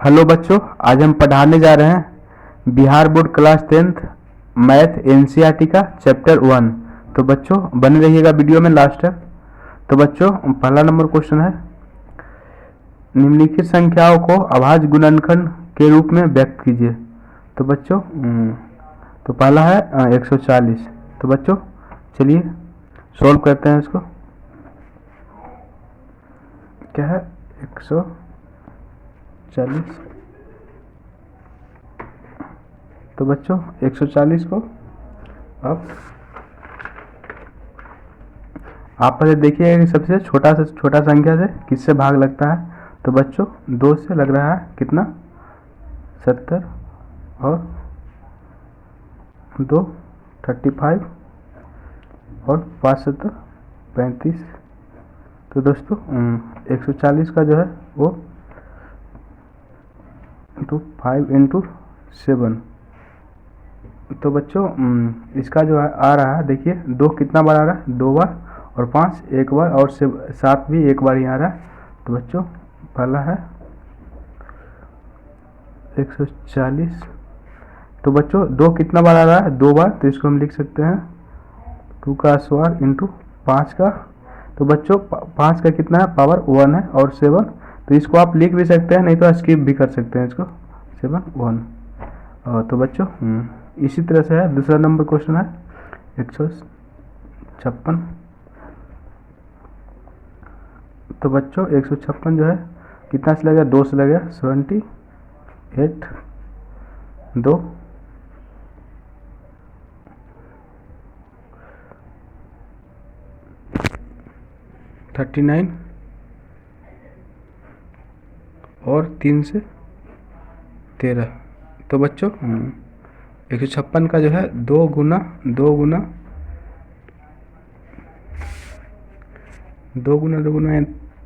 Hello बच्चों, आज हम पढ़ाने जा रहे हैं Bihar board class 10th math NCERT का चैप्टर 1। तो बच्चों बने रहिएगा वीडियो में लास्ट तक। तो बच्चों पहला नंबर क्वेश्चन है, निम्नलिखित संख्याओं को अभाज्य गुणनखंड के रूप में व्यक्त कीजिए। तो बच्चों तो पहला है 140। तो बच्चों चलिए सॉल्व करते हैं इसको। क्या है 140। तो बच्चों 140 को अब आप पहले देखिएगा कि सबसे छोटा से छोटा संख्या से किससे भाग लगता है। तो बच्चों 2 से लग रहा है कितना 70 और 2 35 और 5 7 35। तो दोस्तों 140 का जो है वो 5 इंटू 7। तो बच्चों इसका जो है आ रहा है, देखिए 2 कितना बार आ रहा है 2 बार और 5 एक बार और 7 भी एक बार ही आ रहा है। तो बच्चों पहला है 140। तो बच्चों 2 कितना बार आ रहा है 2 बार, तो इसको हम लिख सकते हैं 2 का स्क्वायर इंटू 5 का। तो बच्चों 5 का कितना है पावर 1 है और 7, तो इसको आप लिख भी सकते हैं, नहीं तो स्किप भी कर सकते हैं इसको 7 1। तो बच्चों इसी तरह से है दूसरा नंबर क्वेश्चन है 156। तो बच्चों 156 जो है कितना से लगेगा 2 से लगेगा 78 2 39 और 3 से 13। तो बच्चों 156 का जो है 2 गुना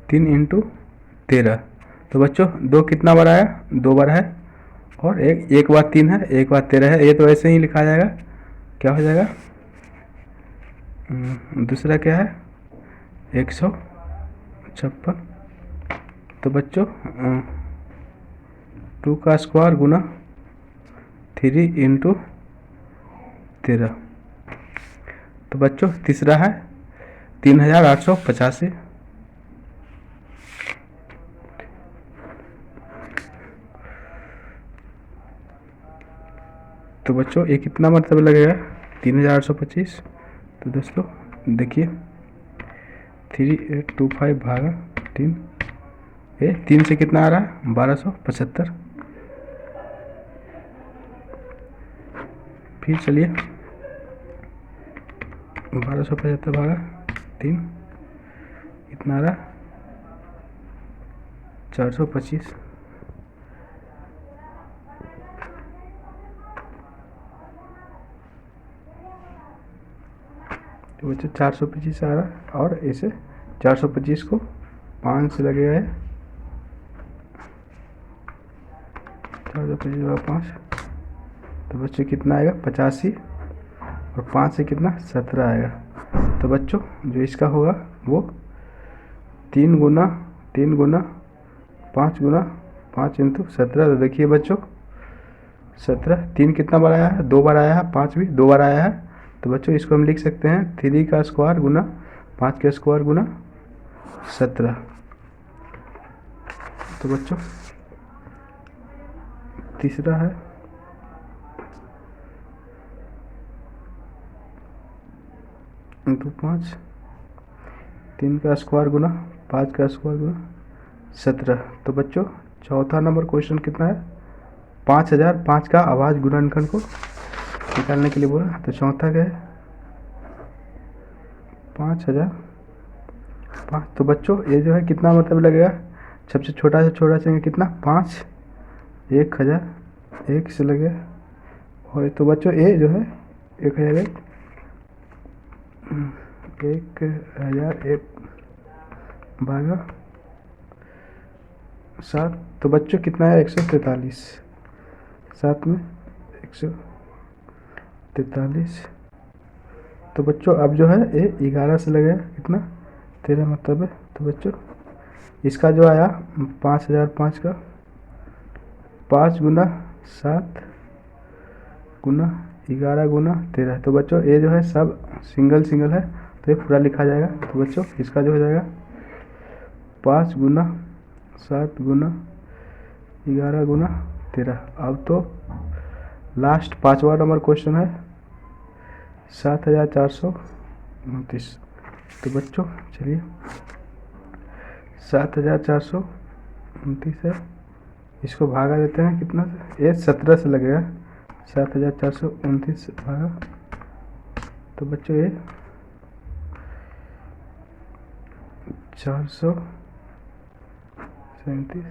3 इंटू 13। तो बच्चों 2 कितना बार आया 2 बार है और एक बार 3 है एक बार 13 है। ये तो ऐसे ही लिखा जाएगा, क्या हो जाएगा दूसरा क्या है 156। तो बच्चों 2 का स्क्वायर गुना 3 इंटू 13। तो बच्चों तीसरा है 3885। तो बच्चों ये कितना मतलब लगेगा 3825। तो दोस्तों देखिए 3825 भागा 3, ये 3 से कितना आ रहा है 1275। फिर चलिए 1275 भागा 3 कितना आ रहा 425। तो बच्चे 425 आ रहा है और इसे 425 को 5 से लगेगा है 425 5। तो बच्चों कितना आएगा 85 और 5 से कितना 17 आएगा। तो बच्चों जो इसका होगा वो 3 गुना 5 गुना 5 इंटू 17। तो देखिए बच्चों 17 3 कितना बार आया है 2 बार आया है, 5 भी 2 बार आया है। तो बच्चों इसको हम लिख सकते हैं 3 का स्क्वायर गुना 5 का स्क्वायर गुना 17। तो बच्चों तीसरा है 5 3 का स्क्वायर गुना 5 का स्क्वायर गुना 17। तो बच्चों चौथा नंबर क्वेश्चन कितना है 5005 का अभाज्य गुणनखंड को निकालने के लिए बोला। तो चौथा क्या है 5005। तो बच्चों ये जो है कितना मतलब लगेगा सबसे छोटा से छोटा संख्या कितना 5 1000 1 से लगे। और तो बच्चों ये जो है 1001 भागा 7। तो बच्चों कितना है 143 7 में 143। तो बच्चों अब जो है ये 11 से लगेगा कितना 13 मतलब है। तो बच्चों इसका जो आया 5005 का 5 गुना 7 गुना 11 गुना 13। तो बच्चों ये जो है सब सिंगल सिंगल है, तो ये पूरा लिखा जाएगा। तो बच्चों इसका जो हो जाएगा 5 गुना 7 गुना 11 गुना 13। अब तो लास्ट 5वां नंबर क्वेश्चन है 7429। तो बच्चों चलिए 7429 है, इसको भागा देते हैं कितना से, ये 17 से लगेगा। 7429 भागा, तो बच्चों ये 437।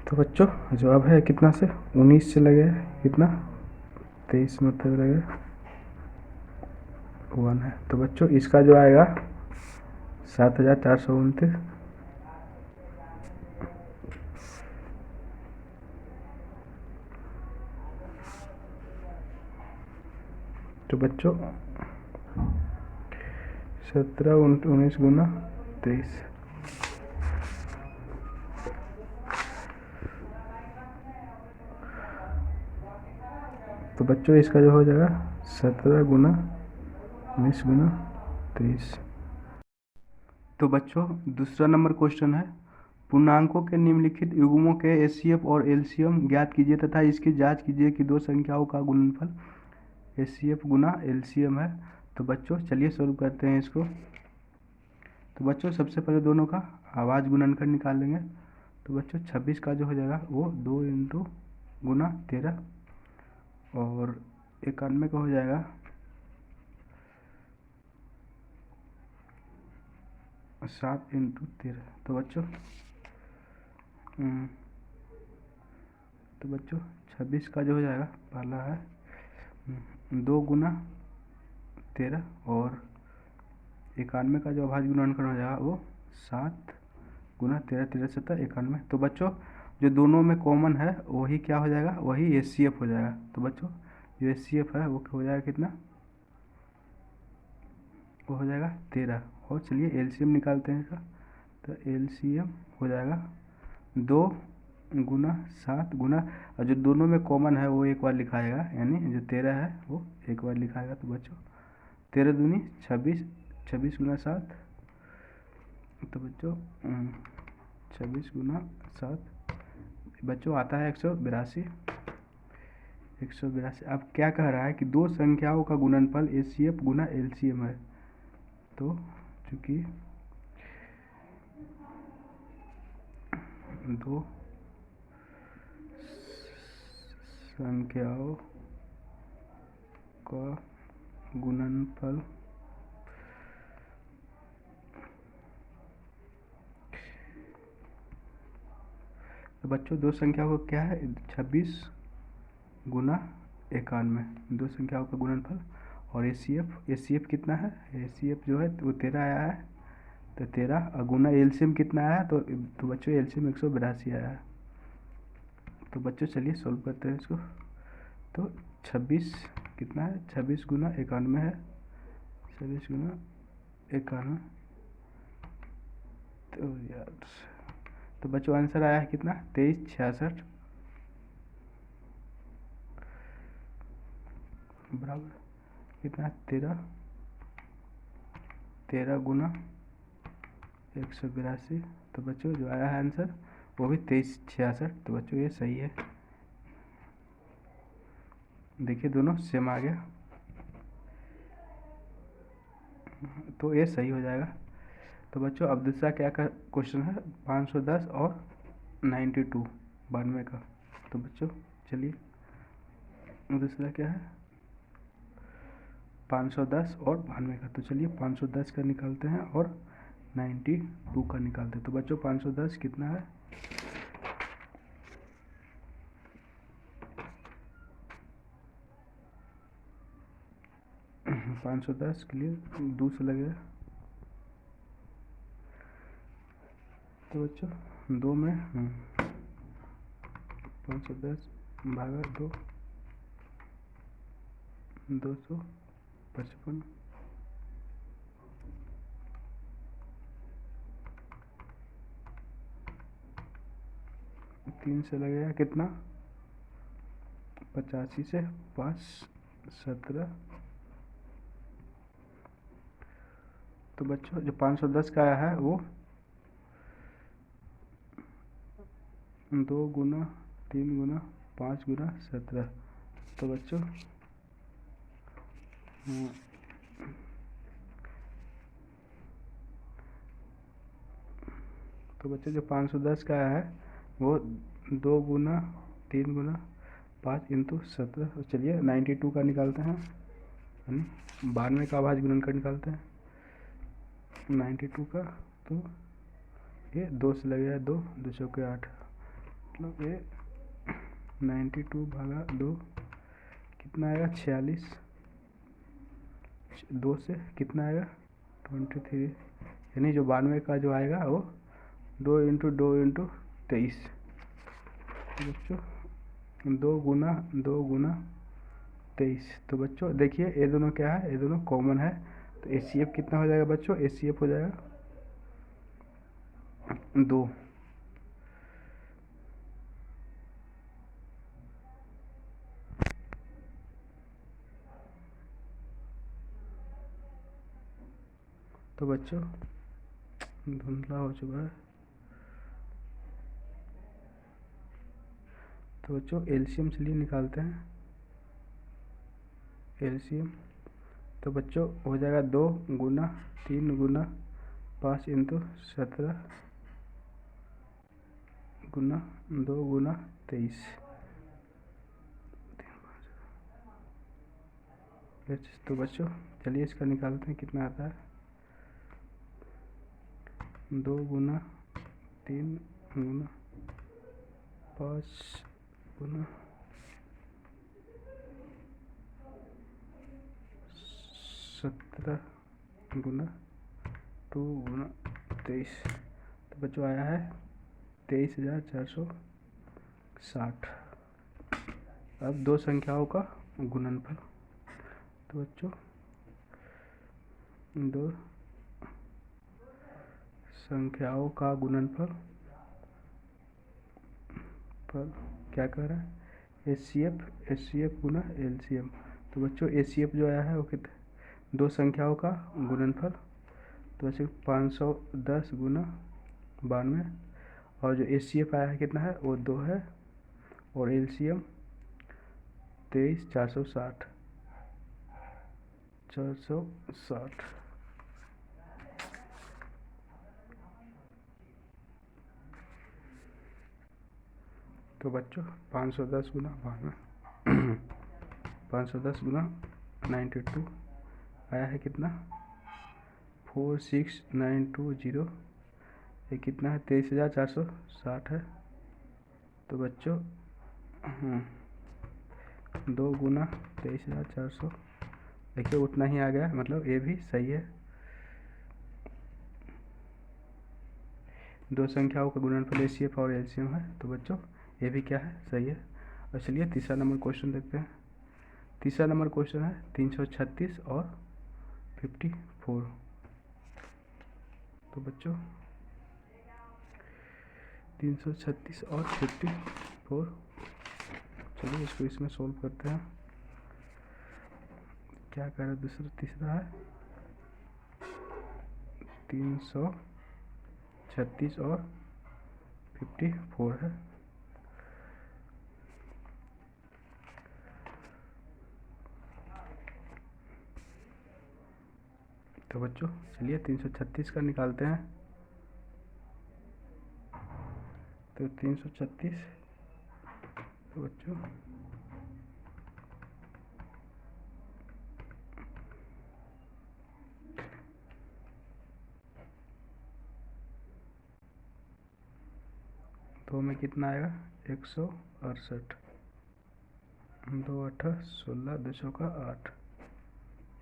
तो बच्चों जवाब है कितना से, 19 से लगेगा कितना, 23 मतलब लगेगा 1 है। तो बच्चों इसका जो आएगा 7429। तो बच्चों 17 19 गुना 23। तो बच्चों इसका जो हो जाएगा 17 गुना 19 गुना 23। तो बच्चों दूसरा नंबर क्वेश्चन है, पूर्णांकों के निम्नलिखित युग्मों के एचसीएफ और एलसीएम ज्ञात कीजिए तथा इसकी जांच कीजिए कि दो संख्याओं का गुणनफल एचसीएफ गुना एलसीएम है। तो बच्चों चलिए शुरू करते हैं इसको। तो बच्चों सबसे पहले दोनों का आवाज़ गुणनफल निकाल लेंगे। तो बच्चों 26 का जो हो जाएगा वो 2 इंटू गुना 13, और 91 का हो जाएगा 7 इंटू 13। तो बच्चों 26 का जो हो जाएगा पहला है 2 गुना 13, और 91 का जो अभाज्य गुणनफल हो जाएगा वो 7 गुना 13 13 7 91। तो बच्चों जो दोनों में कॉमन है वही क्या हो जाएगा, वही एचसीएफ हो जाएगा। तो बच्चों जो एचसीएफ है वो हो जाएगा कितना, वो हो जाएगा 13। और चलिए एलसीएम निकालते हैं इसका। तो एलसीएम हो जाएगा 2 गुना 7 गुना, और जो दोनों में कॉमन है वो एक बार लिखाएगा, यानी जो 13 है वो एक बार लिखाएगा। तो बच्चों 13 दूनी 26, 26 गुना 7। तो बच्चों 26 गुना 7 बच्चों आता है 182। 182। अब क्या कह रहा है कि दो संख्याओं का गुणनफल एचसीएफ गुना एलसीएम है। तो चूंकि दो संख्याओं का गुणनफल तो बच्चों दो संख्याओं का क्या है 26 गुना 91, दो संख्याओं का गुणनफल। और एचसीएफ कितना है, एचसीएफ जो है वो 13 आया है। तो 13 और गुना एलसीएम कितना आया, तो बच्चों एलसीएम 182 आया है। तो बच्चों चलिए सॉल्व करते हैं इसको। तो 26 कितना है, 26 गुना 91 है, 26 गुना 91। तो यार तो बच्चों आंसर आया है कितना, 2366 बराबर कितना, 13 गुना 182। तो बच्चों जो आया है आंसर वो भी 2366। तो बच्चों ये सही है, देखिए दोनों सेम आ गया, तो ये सही हो जाएगा। तो बच्चों अब दूसरा क्या का क्वेश्चन है, 510 और 92 92 का। तो बच्चों चलिए दूसरा क्या है 510 और 92 का। तो चलिए 510 का निकालते हैं और 92 का निकालते हैं। तो बच्चों 510 कितना है, पाँच सौ दस के लिए 2 से लगेगा। तो बच्चों 2 में 510 भागा 2, 255। 3 से लगेगा कितना, 85 से 5 17। तो बच्चों जो 510 का आया है वो 2 गुना 3 गुना 5 गुना 17। तो बच्चों जो 510 का आया है वो 2 गुना 3 गुना 5 इंटू 17। चलिए 92 का निकालते हैं, 92 का अभाज्य गुणनखंड निकालते हैं 92 का। तो ये 2 से लगेगा 2, 2 चौके 8, मतलब ये 92 भागा 2 कितना आएगा 46। 2 से कितना आएगा 23, यानी जो 92 का जो आएगा वो 2 इंटू 23। बच्चों 2 गुना 23। तो बच्चों देखिए ये दोनों क्या है, ये दोनों कॉमन है। तो HCF कितना हो जाएगा बच्चों, HCF हो जाएगा 2। तो बच्चों धुंधला हो चुका है। तो बच्चों एलसीएम चलिए निकालते हैं, एलसीएम। तो बच्चों हो जाएगा 2 गुना 3 गुना 5 इंटू 17 गुना 2 गुना 23। तो बच्चों चलिए इसका निकालते हैं कितना आता है, 2 गुना 3 गुना 5 गुना 17 गुना 2 गुना 23। तो बच्चों आया है 23,460। अब दो संख्याओं का गुणनफल। तो बच्चों दो संख्याओं का गुणनफल पर क्या कह रहा है, HCF गुना LCM। तो बच्चों HCF जो आया है वो कितना, दो संख्याओं का गुणनफल। तो बच्चों 510 गुना 92, और जो HCF आया है कितना है वो 2 है, और LCM 23,460। तो बच्चों 510 गुना 92 510 गुना 92 आया है कितना 46920। ये कितना है 23,460 है। तो बच्चों 2 गुना 23,400, देखिए उतना ही आ गया, मतलब ये भी सही है। दो संख्याओं का गुणनफल HCF और LCM है। तो बच्चों ये भी क्या है, सही है। और चलिए तीसरा नंबर क्वेश्चन देखते हैं। तीसरा नंबर क्वेश्चन है 336 और 54। तो बच्चों 336 और 54, चलिए इसको इसमें सोल्व करते हैं। क्या कह रहा है, तीसरा है 336 और 54 है। तो बच्चों चलिए 336 का निकालते हैं। तो 336, तो बच्चों तो में कितना आएगा 168, 2 8 16, 2 चौका 8,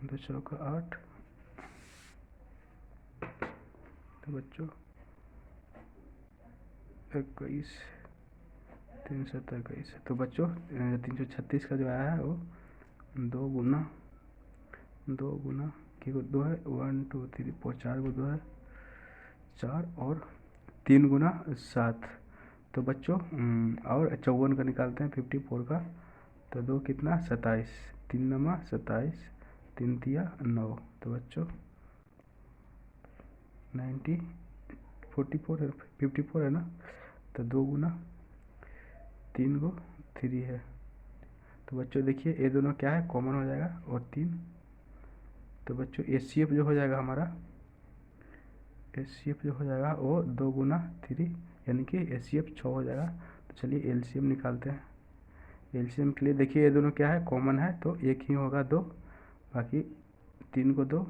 2 चौका 8। तो बच्चों 21, 321। तो बच्चों 336 का जो आया है वो 2 गुना की 2 है, 1 2 3 4, 4 को 2 है 4, और 3 गुना 7। तो बच्चों और 54 का निकालते हैं 54 का। तो 2 कितना 27, 3 नमा 27, 3 तिया 9। तो बच्चों 90 44 है, 54 है ना। तो 2 गुना 3 को 3 है। तो बच्चों देखिए ये दोनों क्या है कॉमन हो जाएगा और 3। तो बच्चों HCF जो हो जाएगा हमारा, HCF जो हो जाएगा वो 2 गुना 3 यानी कि HCF 6 हो जाएगा। तो चलिए LCM निकालते हैं। LCM के लिए देखिए ये दोनों क्या है कॉमन है, तो एक ही होगा 2, बाकी 3 को 2,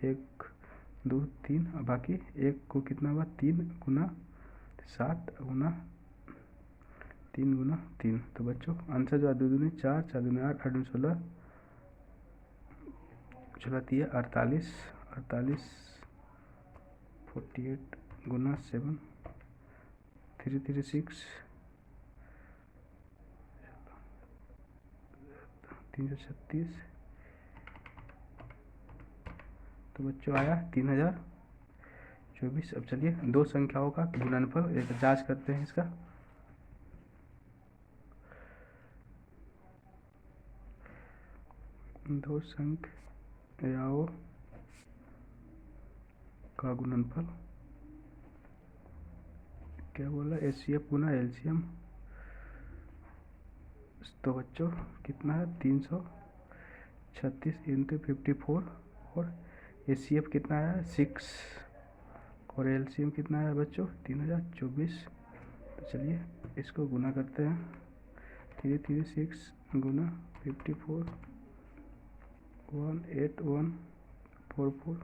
1 2 3, बाकी 1 को कितना हुआ 3 गुना 7 गुना 3 गुना 3। तो बच्चों आंसर जो है 2 दूनी 4, 4 दूनी 8, 8 दूनी 16, 16 तिया 48, 48 48 गुना 7, 3 3 6, 336। तो बच्चों आया 3024। अब चलिए दो संख्याओं का गुणनफल एक जांच करते हैं इसका। दो संख्याओं का गुणनफल क्या बोला, HCF गुना LCM। तो बच्चों कितना है 336 इंटू 54 और HCF कितना है 6 और LCM कितना है बच्चों 3024। तो चलिए इसको गुना करते हैं। 336 गुना 54 18144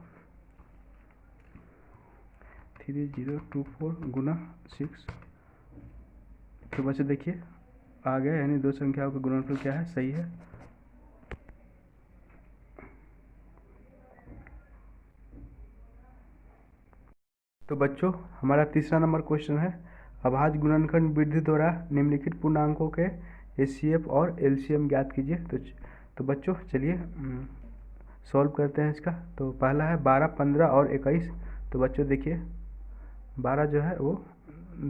3024 गुना 6। तो बच्चों देखिए आ गया, यानी दो संख्याओं का गुणनफल क्या है सही है। तो बच्चों हमारा तीसरा नंबर क्वेश्चन है, अभाज्य गुणनखंड वृद्धि द्वारा निम्नलिखित पूर्णांकों के HCF और LCM ज्ञात कीजिए। तो बच्चों चलिए सॉल्व करते हैं इसका। तो पहला है 12 15 और 21। तो बच्चों देखिए 12 जो है वो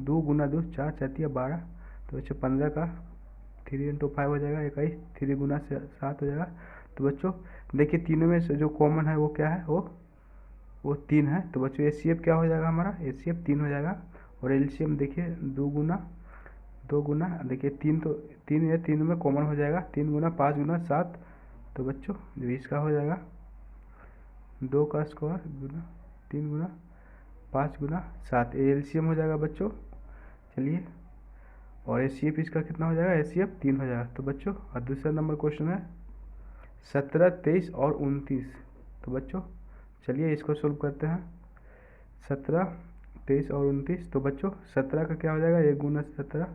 2 गुना 2 4 चौतिया 12। तो बच्चों 15 का 3 इंटू 5 हो जाएगा 21, 3 गुना 7 हो जाएगा। तो बच्चों देखिए तीनों में से जो कॉमन है वो क्या है, वो 3 है। तो बच्चों HCF क्या हो जाएगा हमारा, HCF 3 हो जाएगा। और LCM देखिए 2 गुना देखिए 3, तो 3 या 3 में कॉमन हो जाएगा, 3 गुना 5 गुना 7। तो बच्चों जो इसका हो जाएगा 2 का स्क्वायर गुना 3 गुना 5 गुना 7, LCM हो जाएगा बच्चों। चलिए और HCF इसका कितना हो जाएगा, HCF 3 हो जाएगा। तो बच्चों और दूसरा नंबर क्वेश्चन है 17 23 और 29। तो बच्चों चलिए इसको सोल्व करते हैं। 17 23 और 29। तो बच्चों 17 का क्या हो जाएगा 1 गुना 17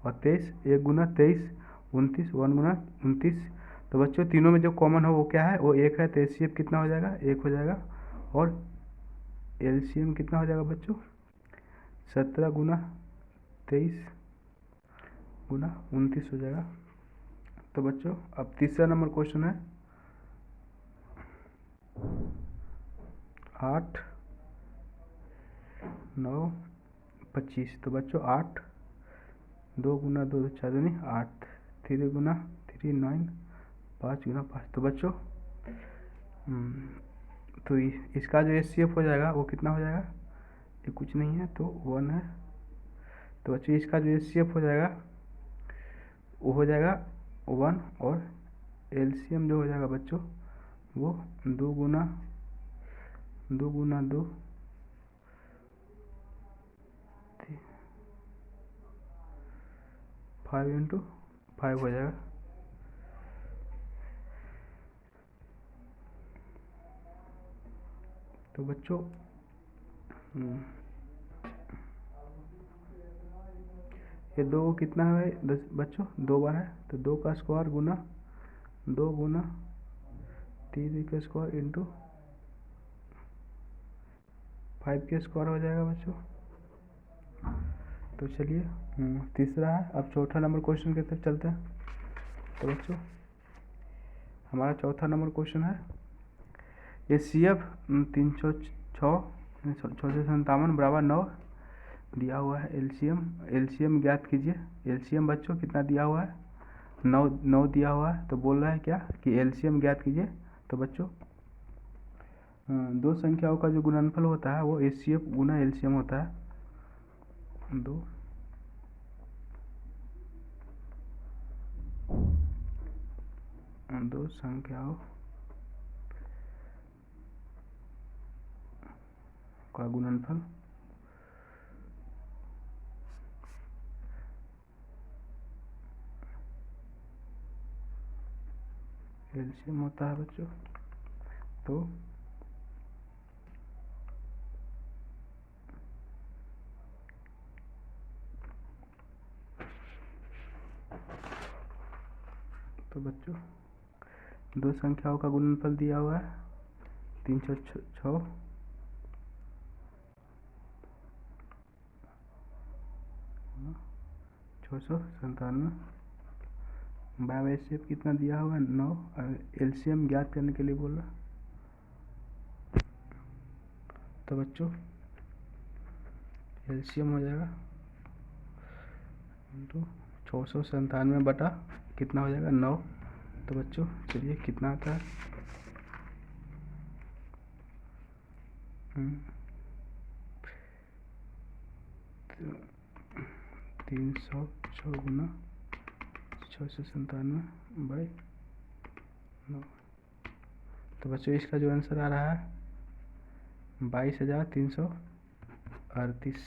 और 23 1 गुना 23, 29 1 गुना 29। तो बच्चों तीनों में जो कॉमन हो वो क्या है, वो 1 है। तो HCF कितना हो जाएगा 1 हो जाएगा। और LCM कितना हो जाएगा बच्चों 17 गुना 23 गुना 29 हो जाएगा। तो बच्चों अब तीसरा नंबर क्वेश्चन है 8 9 25। तो बच्चों 8 2 गुना 2 4 दूनी 8, 3 गुना 3 9, 5 गुना 5। तो बच्चों तो इसका जो HCF हो जाएगा वो कितना हो जाएगा, ये कुछ नहीं है तो 1 है। तो बच्चों इसका जो HCF हो जाएगा वो हो जाएगा 1। और LCM जो हो जाएगा बच्चों वो 2 गुना 2 5 इंटू 5 हो जाएगा। तो बच्चों ये 2 कितना है बच्चों 2 बार है। तो 2 का स्क्वायर गुना 2 गुना 3 का स्क्वायर इंटू 5 के स्क्वायर हो जाएगा बच्चों। तो चलिए तीसरा है। अब चौथा नंबर क्वेश्चन की तरफ चलते हैं। तो बच्चों हमारा चौथा नंबर क्वेश्चन है HCF 306 657 बराबर 9। दिया हुआ है एलसीएम, एलसीएम ज्ञात कीजिए। एलसीएम बच्चों कितना दिया हुआ है, 9 दिया हुआ है। तो बोल रहा है क्या कि एलसीएम ज्ञात कीजिए। तो बच्चों दो संख्याओं का जो गुणनफल होता है वो एचसीएफ गुना एलसीएम होता है। दो संख्याओं का गुणनफल एलसीएम होता है बच्चों। तो बच्चों दो संख्याओं का गुणनफल दिया हुआ है 306 697। बाय कितना दिया हुआ 9। एलसीएम ज्ञात करने के लिए बोल रहा। तो बच्चों एलसीएम हो जाएगा 697 बटा कितना हो जाएगा 9। तो बच्चों चलिए कितना आता है 306 गुना 697 बाई 9। तो बच्चों इसका जो आंसर आ रहा है 22,338।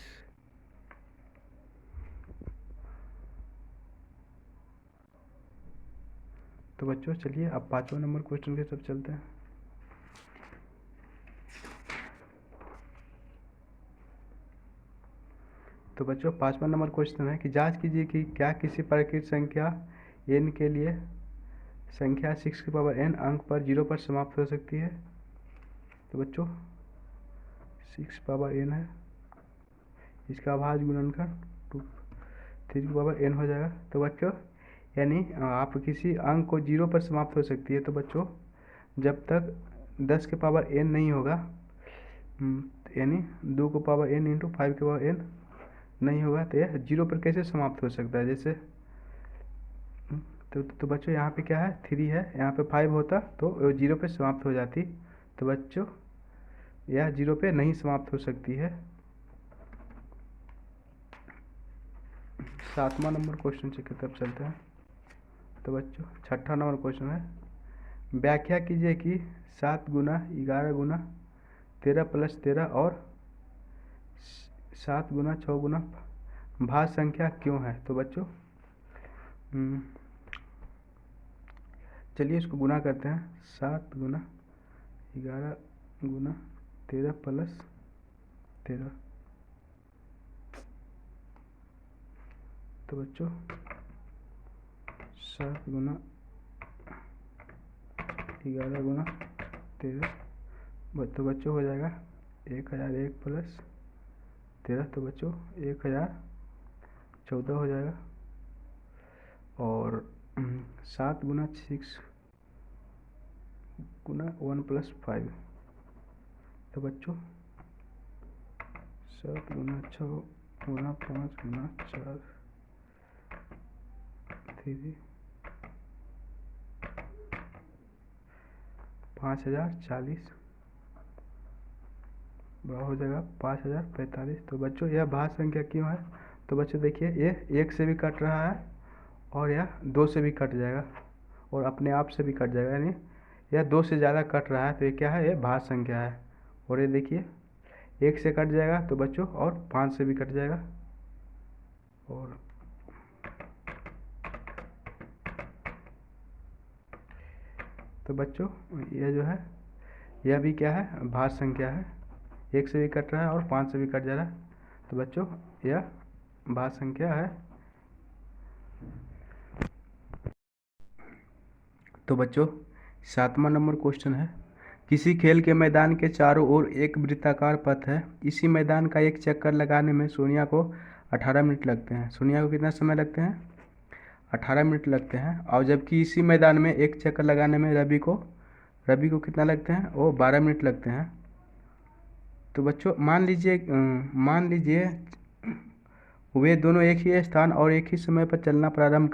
तो बच्चों चलिए अब 5वां नंबर क्वेश्चन के सब चलते हैं। तो बच्चों 5वां नंबर क्वेश्चन है कि जांच कीजिए कि क्या किसी प्राकृत संख्या n के लिए संख्या 6 की पावर n अंक पर 0 पर समाप्त हो सकती है। तो बच्चों 6 पावर n है, इसका अभाज्य गुणनखंड 3 की पावर n हो जाएगा। तो बच्चों यानी आप किसी अंक को 0 पर समाप्त हो सकती है। तो बच्चों जब तक 10 के पावर n नहीं होगा, यानी 2 को पावर n इंटू 5 के पावर n नहीं होगा, तो यह 0 पर कैसे समाप्त हो सकता है। जैसे तो बच्चों यहाँ पे क्या है 3 है, यहाँ पे 5 होता तो 0 पे समाप्त हो जाती। तो बच्चों यह 0 पे नहीं समाप्त हो सकती है। 7वां नंबर क्वेश्चन की तरफ चलते हैं। तो बच्चों 6ठा नंबर क्वेश्चन है, व्याख्या कीजिए कि 7 गुना 11 गुना 13 प्लस 13 और 7 गुना 6 गुना भाज्य संख्या क्यों है। तो बच्चों चलिए इसको गुना करते हैं। 7 गुना 11 गुना 13 प्लस 13। तो बच्चों 7 गुना 11 गुना 13, तो बच्चों हो जाएगा 1001 प्लस 13। तो बच्चों 1014 हो जाएगा। और 7 गुना 6 गुना 1 प्लस 5। तो बच्चों 7 गुना 6 गुना 5 गुना 4 3 5040 हो जाएगा 5045। तो बच्चों यह भाज्य संख्या क्यों है। तो बच्चों देखिए ये 1 से भी कट रहा है और यह 2 से भी कट जाएगा और अपने आप से भी कट जाएगा, यानी यह 2 से ज़्यादा कट रहा है। तो ये क्या है, ये भाज्य संख्या है। और ये देखिए 1 से कट जाएगा तो बच्चों और 5 से भी कट जाएगा। और तो बच्चों यह जो है यह भी क्या है, भाज्य संख्या है। 1 से भी कट रहा है और 5 से भी कट जा रहा है। तो बच्चों यह भाज्य संख्या है। तो बच्चों 7वां नंबर क्वेश्चन है, किसी खेल के मैदान के चारों ओर एक वृत्ताकार पथ है। इसी मैदान का एक चक्कर लगाने में सोनिया को 18 मिनट लगते हैं। सोनिया को कितना समय लगते हैं, 18 मिनट लगते हैं। और जबकि इसी मैदान में एक चक्कर लगाने में रवि को कितना लगते हैं, वो 12 मिनट लगते हैं। तो बच्चों मान लीजिए वे दोनों एक ही स्थान और एक ही समय पर चलना प्रारंभ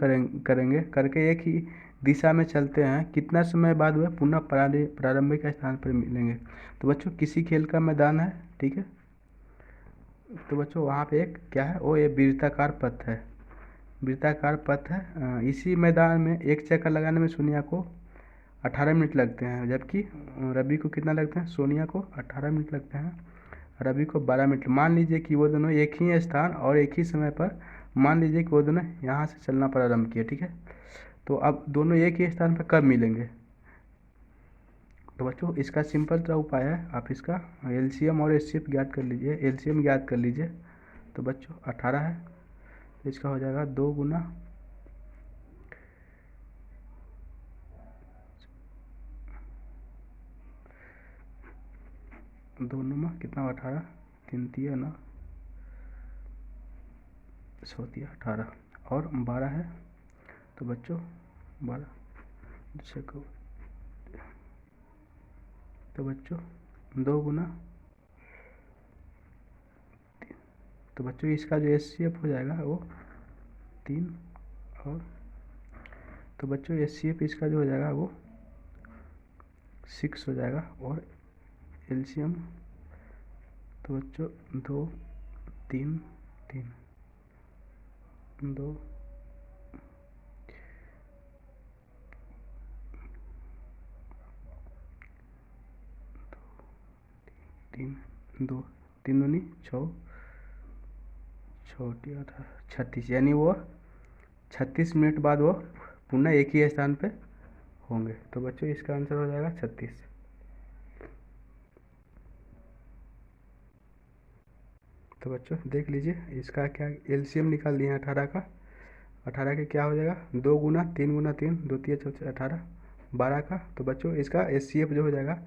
करेंगे करके एक ही दिशा में चलते हैं, कितना समय बाद वह पुनः प्रारंभिक स्थान पर मिलेंगे। तो बच्चों किसी खेल का मैदान है, ठीक है, तो बच्चों वहाँ पे एक क्या है, वो ये वृत्ताकार पथ है, वृत्ताकार पथ है। इसी मैदान में एक चक्कर लगाने में सोनिया को 18 मिनट लगते हैं, जबकि रवि को कितना लगते हैं, सोनिया को 18 मिनट लगते हैं, रवि को 12 मिनट। मान लीजिए कि वो दोनों एक ही स्थान और एक ही समय पर, मान लीजिए कि वो दोनों यहाँ से चलना प्रारंभ किए, ठीक है। तो अब दोनों एक ही स्थान पर कब मिलेंगे। तो बच्चों इसका सिंपल सा उपाय है, आप इसका एलसीएम और एचसीएफ ज्ञात कर लीजिए। एलसीएम ज्ञात कर लीजिए, तो बच्चों 18 है, तो इसका हो जाएगा 2 गुना दोनों में कितना 18, 3 तिया 9, 100 तिया 18 और 12 है, तो बच्चों 12 को, तो बच्चों 2 गुना, तो बच्चों इसका जो एचसीएफ हो जाएगा वो 3 और, तो बच्चों एचसीएफ इसका जो हो जाएगा वो 6 हो जाएगा और एलसीएम, तो बच्चों 2 3 3 2 3 2 3 दूनी 6 छोटी 36, यानी वो 36 मिनट बाद वो पुनः एक ही स्थान पे होंगे। तो बच्चों इसका आंसर हो जाएगा 36। तो बच्चों देख लीजिए इसका क्या एलसीएम निकाल दिए 18 का, 18 का क्या हो जाएगा 2 गुना 3 गुना 3 2 3 18 12 का। तो बच्चों इसका एचसीएफ जो हो जाएगा